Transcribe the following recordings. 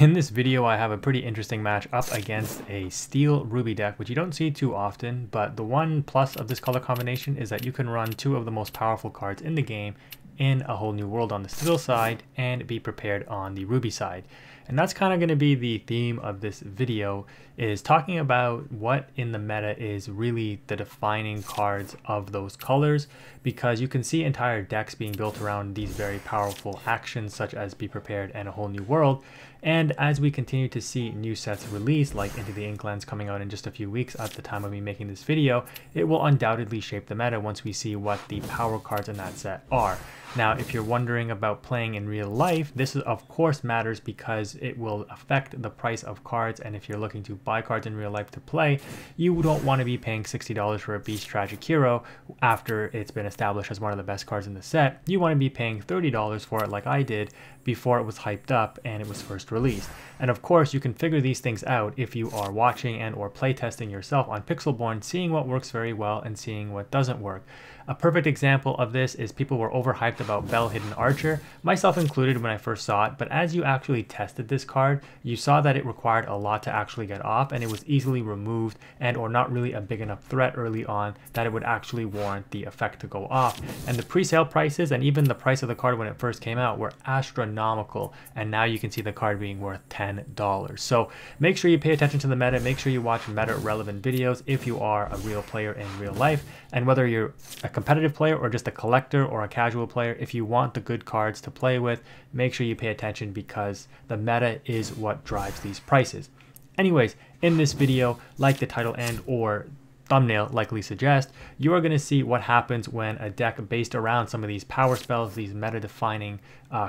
In this video, I have a pretty interesting match up against a steel ruby deck, which you don't see too often, but the one plus of this color combination is that you can run two of the most powerful cards in the game in A Whole New World on the steel side and be prepared on the ruby side. And that's kind of going to be the theme of this video, is talking about what in the meta is really the defining cards of those colors, because you can see entire decks being built around these very powerful actions such as Be Prepared and A Whole New World. And as we continue to see new sets released, like Into the Inklands coming out in just a few weeks at the time of me making this video, it will undoubtedly shape the meta once we see what the power cards in that set are. Now, if you're wondering about playing in real life, this of course matters because it will affect the price of cards, and if you're looking to buy cards in real life to play, you don't want to be paying $60 for a Beast Tragic Hero after it's been established as one of the best cards in the set. You want to be paying $30 for it like I did before it was hyped up and it was first released. And of course, you can figure these things out if you are watching and or playtesting yourself on Pixelborn, seeing what works very well and seeing what doesn't work. A perfect example of this is people were overhyped about Bell Hidden Archer, myself included when I first saw it, but as you actually tested this card, you saw that it required a lot to actually get off, and it was easily removed and or not really a big enough threat early on that it would actually warrant the effect to go off. And the pre-sale prices and even the price of the card when it first came out were astronomical, and now you can see the card being worth $10. So make sure you pay attention to the meta, make sure you watch meta relevant videos if you are a real player in real life, and whether you're a competitive player or just a collector or a casual player, if you want the good cards to play with, make sure you pay attention because the meta is what drives these prices. Anyways, in this video, like the title and or thumbnail likely suggest, you are going to see what happens when a deck based around some of these power spells, these meta defining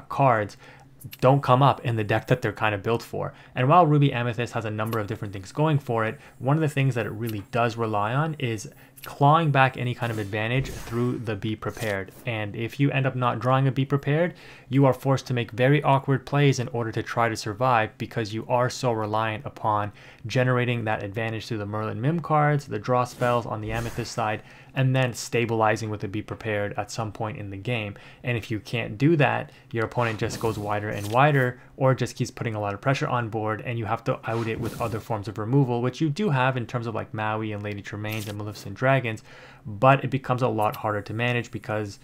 cards, don't come up in the deck that they're kind of built for. And while Ruby Amethyst has a number of different things going for it, one of the things that it really does rely on is clawing back any kind of advantage through the Be Prepared. And if you end up not drawing a Be Prepared, you are forced to make very awkward plays in order to try to survive, because you are so reliant upon generating that advantage through the Merlin Mim cards, the draw spells on the Amethyst side, and then stabilizing with the Be Prepared at some point in the game. And if you can't do that, your opponent just goes wider and wider, or just keeps putting a lot of pressure on board, and you have to out it with other forms of removal, which you do have in terms of like Maui and Lady Tremaines and Maleficent Dragons, but it becomes a lot harder to manage because,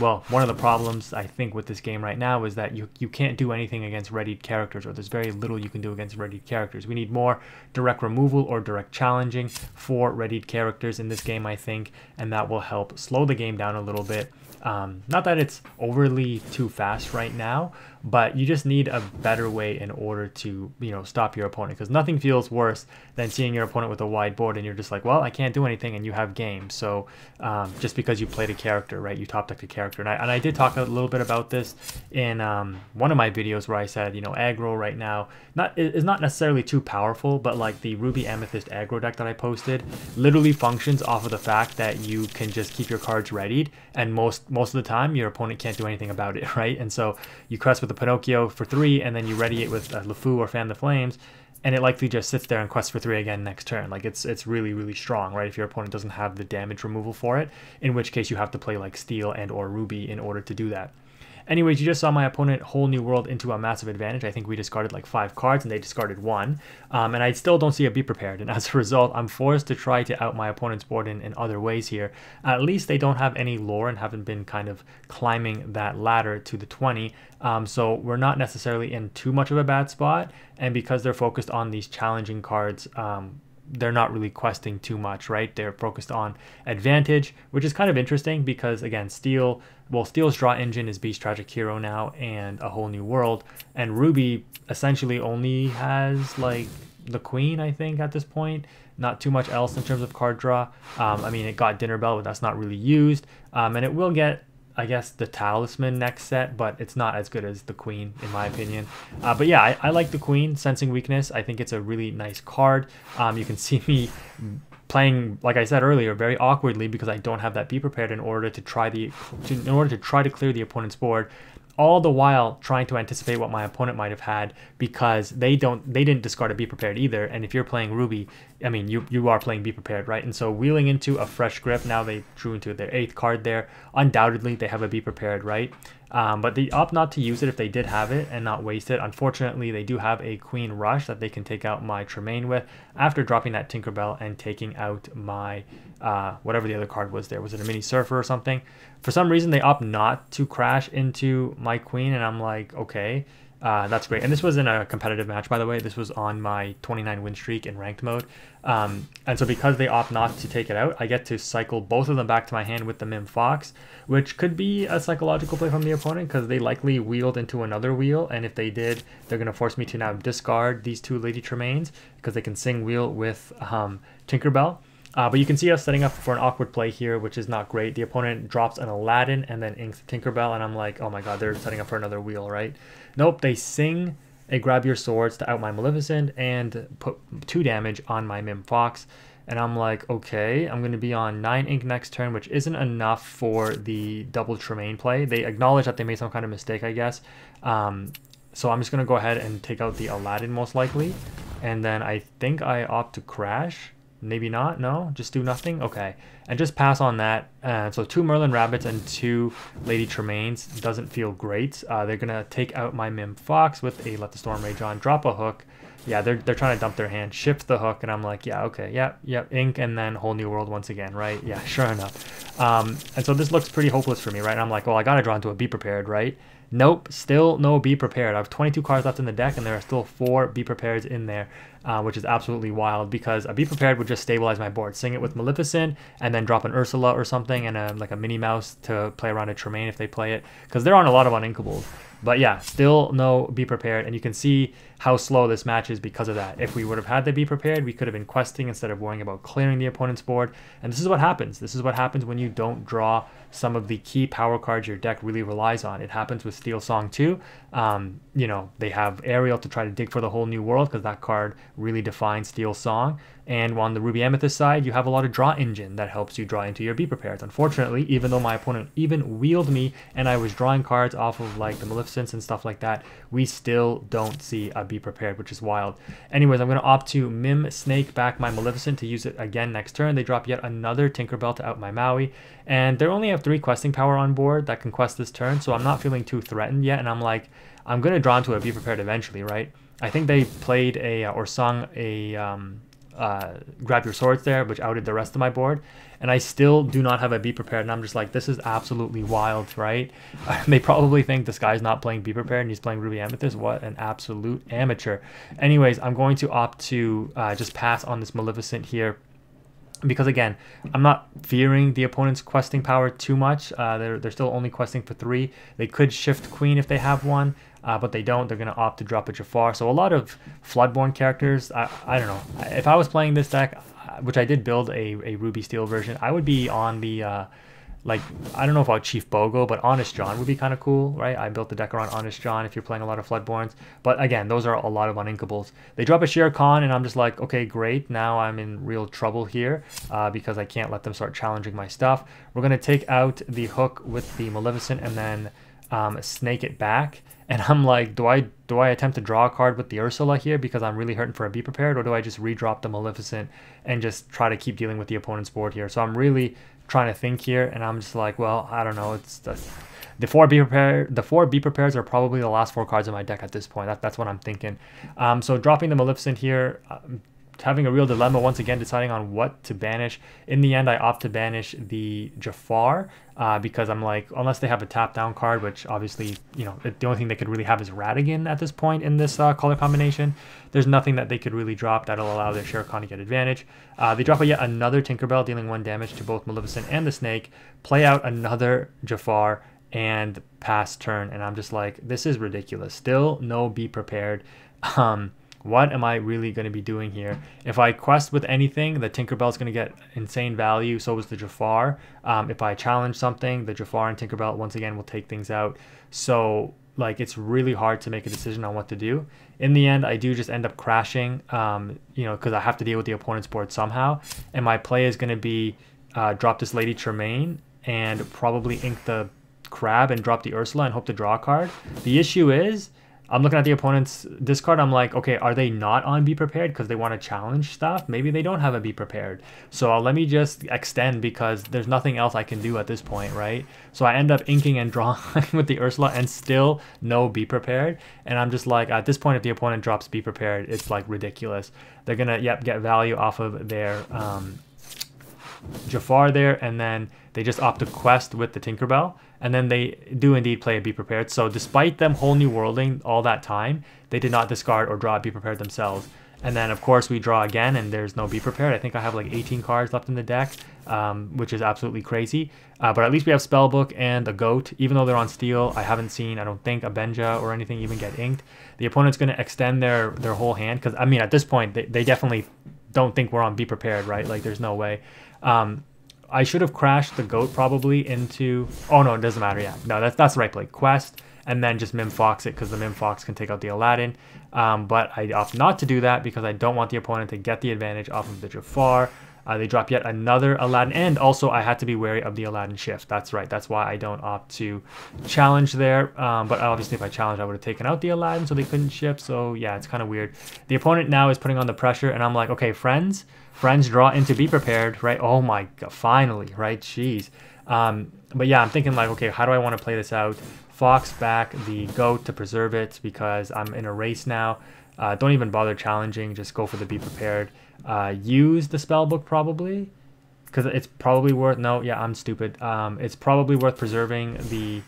well, one of the problems I think with this game right now is that you can't do anything against readied characters, or there's very little you can do against readied characters. We need more direct removal or direct challenging for readied characters in this game, I think, and that will help slow the game down a little bit. Not that it's overly too fast right now, but you just need a better way in order to, stop your opponent, because nothing feels worse than seeing your opponent with a wide board and you're just like, well, I can't do anything, and you have game. So just because you played a character, right, you top decked a character. And I did talk a little bit about this in one of my videos where I said, aggro right now is not necessarily too powerful, but like the Ruby Amethyst aggro deck that I posted literally functions off of the fact that you can just keep your cards readied, and most of the time your opponent can't do anything about it, right? And so you crest with the Pinocchio for 3, and then you ready it with LeFou or Fan the Flames, and it likely just sits there and quests for 3 again next turn. Like it's really, really strong, right? If your opponent doesn't have the damage removal for it, in which case you have to play like Steel and or Ruby in order to do that. Anyways, you just saw my opponent Whole New World into a massive advantage. I think we discarded like 5 cards and they discarded 1. And I still don't see a Be Prepared. And as a result, I'm forced to try to out my opponent's board in other ways here. At least they don't have any lore and haven't been kind of climbing that ladder to the 20. So we're not necessarily in too much of a bad spot. And because they're focused on these challenging cards, they're not really questing too much, right? They're focused on advantage, which is kind of interesting because, again, Steel's draw engine is Beast Tragic Hero now and A Whole New World, and Ruby essentially only has like the Queen, I think, at this point. Not too much else in terms of card draw. I mean, it got Dinner Bell, but that's not really used, and it will get, I guess, the Talisman next set, but it's not as good as the Queen in my opinion. But yeah, I like the Queen, Sensing Weakness. I think it's a really nice card. You can see me playing, like I said earlier, very awkwardly because I don't have that Be Prepared in order to try to clear the opponent's board, all the while trying to anticipate what my opponent might have had, because they didn't discard a Be Prepared either. And if you're playing Ruby, I mean, you are playing Be Prepared, right? And so wheeling into a fresh grip, now they drew into their 8th card there. Undoubtedly, they have a Be Prepared, right? But they opt not to use it if they did have it and not waste it. Unfortunately, they do have a Queen Rush that they can take out my Tremaine with after dropping that Tinkerbell and taking out my whatever the other card was there. Was it a Mini Surfer or something? For some reason, they opt not to crash into my Queen, and I'm like, okay. That's great. And this was in a competitive match, by the way. This was on my 29 win streak in ranked mode. And so because they opt not to take it out, I get to cycle both of them back to my hand with the Mim Fox, which could be a psychological play from the opponent because they likely wheeled into another wheel. And if they did, they're going to force me to now discard these two Lady Tremaines because they can sing wheel with Tinkerbell. But you can see us setting up for an awkward play here, which is not great. The opponent drops an Aladdin and then inks Tinkerbell, and I'm like, oh my god, they're setting up for another wheel, right? Nope, they sing a Grab Your Swords to out my Maleficent and put 2 damage on my Mim Fox. And I'm like, okay, I'm going to be on 9 ink next turn, which isn't enough for the double Tremaine play. They acknowledge that they made some kind of mistake, I guess. So I'm just going to go ahead and take out the Aladdin most likely. And then I think I opt to crash. Maybe not. No, just do nothing. Okay, and just pass on that. So 2 Merlin Rabbits and 2 Lady Tremaines doesn't feel great. They're gonna take out my Mim Fox with a Let the Storm Rage On, drop a hook. Yeah, they're trying to dump their hand, shift the hook, and I'm like, yeah, okay, yep, ink, and then Whole New World once again, right? Yeah, sure enough. And so this looks pretty hopeless for me, right? And I'm like, well, I gotta draw into a Be Prepared, right? Nope, still no Be Prepared. I have 22 cards left in the deck, and there are still 4 Be Prepareds in there, which is absolutely wild because a Be Prepared would just stabilize my board. Sing it with Maleficent, and then drop an Ursula or something, and like a Minnie Mouse to play around a Tremaine if they play it, because there aren't a lot of uninkables. But yeah, still no Be Prepared, and you can see how slow this match is because of that. If we would have had the Be Prepared, we could have been questing instead of worrying about clearing the opponent's board. And this is what happens. This is what happens when you don't draw some of the key power cards your deck really relies on. It happens with Steel Song too. You know, they have Ariel to try to dig for the Whole New World because that card really defines Steel Song. And on the Ruby Amethyst side, you have a lot of Draw Engine that helps you draw into your Be Prepared. Unfortunately, even though my opponent even wheeled me and I was drawing cards off of like the Maleficents and stuff like that, we still don't see a Be Prepared, which is wild. Anyways, I'm going to opt to Mim Snake back my Maleficent to use it again next turn. They drop yet another Tinkerbell to out my Maui. And they only have 3 questing power on board that can quest this turn, so I'm not feeling too threatened yet. And I'm like, I'm going to draw into a Be Prepared eventually, right? I think they played a or sung a Grab Your Swords there, which outed the rest of my board, and I still do not have a Be Prepared, and I'm just like, this is absolutely wild, right? They probably think this guy's not playing Be Prepared and he's playing Ruby Amethyst. What an absolute amateur. Anyways, I'm going to opt to just pass on this Maleficent here, because again, I'm not fearing the opponent's questing power too much. They're still only questing for 3. They could shift Queen if they have one, but they don't. They're going to opt to drop a Jafar. So a lot of Floodborn characters. I don't know. If I was playing this deck, which I did build a Ruby Steel version, I would be on the like, I don't know about Chief Bogo, but Honest John would be kind of cool, right? I built the deck around Honest John if you're playing a lot of Floodborns. But again, those are a lot of uninkables. They drop a Shere Khan, and I'm just like, okay, great. Now I'm in real trouble here because I can't let them start challenging my stuff. We're going to take out the hook with the Maleficent and then snake it back. And I'm like, do I attempt to draw a card with the Ursula here because I'm really hurting for a Be Prepared, or do I just redrop the Maleficent and just try to keep dealing with the opponent's board here? So I'm really trying to think here, and I'm just like, well, I don't know. It's the 4 Be Prepared. The 4 Be Prepares are probably the last 4 cards in my deck at this point. That's what I'm thinking. So dropping the Maleficent here, having a real dilemma once again, deciding on what to banish. In the end, I opt to banish the Jafar because I'm like, unless they have a tap down card, which obviously, you know, the only thing they could really have is Ratigan at this point in this color combination. There's nothing that they could really drop that'll allow their Shere Khan to get advantage. They drop yet another Tinkerbell, dealing 1 damage to both Maleficent and the Snake, play out another Jafar, and pass turn. And I'm just like, this is ridiculous. Still no Be Prepared. What am I really going to be doing here? If I quest with anything, the Tinkerbell is going to get insane value. So is the Jafar. If I challenge something, the Jafar and Tinkerbell once again will take things out. So like, it's really hard to make a decision on what to do. In the end, I do just end up crashing, you know, because I have to deal with the opponent's board somehow. And my play is going to be drop this Lady Tremaine and probably ink the Crab and drop the Ursula and hope to draw a card. The issue is, I'm looking at the opponent's discard. I'm like, okay, are they not on Be Prepared because they want to challenge stuff? Maybe they don't have a Be Prepared. So let me just extend because there's nothing else I can do at this point, right? So I end up inking and drawing with the Ursula and still no Be Prepared. And I'm just like, at this point, if the opponent drops Be Prepared, it's like ridiculous. They're going to, get value off of their Jafar there, and then they just opt to quest with the Tinkerbell, and then they do indeed play a Be Prepared. So despite them whole new worlding all that time, they did not discard or draw a Be Prepared themselves. And then of course we draw again and there's no Be Prepared. I think I have like 18 cards left in the deck, which is absolutely crazy. But at least we have Spellbook and a Goat. Even though they're on Steel, I haven't seen, I don't think, a Benja or anything even get inked. The opponent's going to extend their whole hand, because I mean at this point they definitely don't think we're on Be Prepared, right? Like there's no way. I should have crashed the Goat probably into... Oh, no, it doesn't matter. Yeah, no, that's the right play. Quest, and then just Mim Fox it, because the Mim Fox can take out the Aladdin. But I opt not to do that because I don't want the opponent to get the advantage off of the Jafar. They drop yet another Aladdin, and also I had to be wary of the Aladdin shift. That's right. That's why I don't opt to challenge there. But obviously if I challenged, I would have taken out the Aladdin so they couldn't shift. So yeah, it's kind of weird. The opponent now is putting on the pressure, and I'm like, okay, friends draw into Be Prepared, right? Oh my God, finally, right? Jeez. But yeah, I'm thinking like, okay, how do I want to play this out? Fox back the Goat to preserve it because I'm in a race now. Don't even bother challenging, just go for the Be Prepared. Use the Spellbook probably, because it's probably worth, no, yeah, I'm stupid. It's probably worth preserving the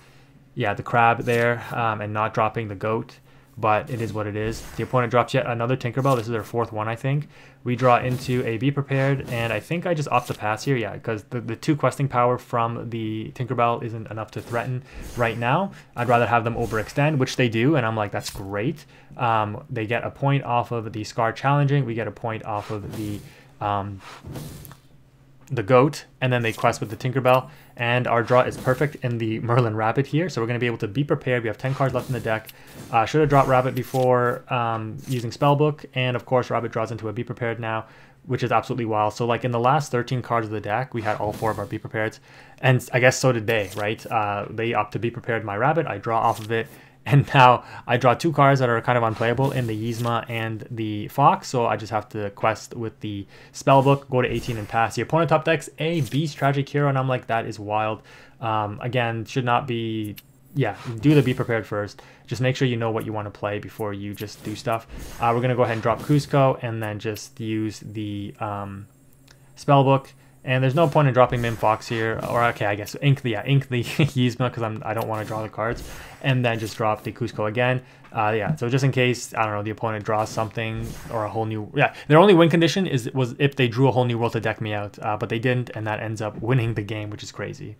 crab there and not dropping the Goat, but it is what it is. The opponent drops yet another Tinkerbell. This is their fourth one, I think. We draw into a Be Prepared, and I think I just opt to pass here, yeah, because the 2 questing power from the Tinkerbell isn't enough to threaten right now. I'd rather have them overextend, which they do, and I'm like, that's great. They get a point off of the Scar challenging. We get a point off of the Goat, and then they quest with the Tinkerbell, and our draw is perfect in the Merlin Rabbit here, so we're going to be able to Be Prepared. We have 10 cards left in the deck. Should have dropped Rabbit before using Spellbook, and of course Rabbit draws into a Be Prepared now, which is absolutely wild. So like in the last 13 cards of the deck, we had all 4 of our Be Prepareds, and I guess so did they, right? They opt to Be Prepared my Rabbit, I draw off of it, and now I draw 2 cards that are kind of unplayable in the Yzma and the Fox, so I just have to quest with the Spellbook, go to 18 and pass. The opponent top decks a Beast Tragic Hero, and I'm like, that is wild. Again, should not be... Yeah, do the Be Prepared first. Just make sure you know what you want to play before you just do stuff. We're going to go ahead and drop Cusco and then just use the Spellbook. And there's no point in dropping Mim Fox here, or okay, I guess ink the Yzma because I don't want to draw the cards, and then just drop the Cusco again. Yeah, so just in case, I don't know, the opponent draws something or a whole new, yeah, their only win condition was if they drew a whole new world to deck me out, but they didn't, and that ends up winning the game, which is crazy.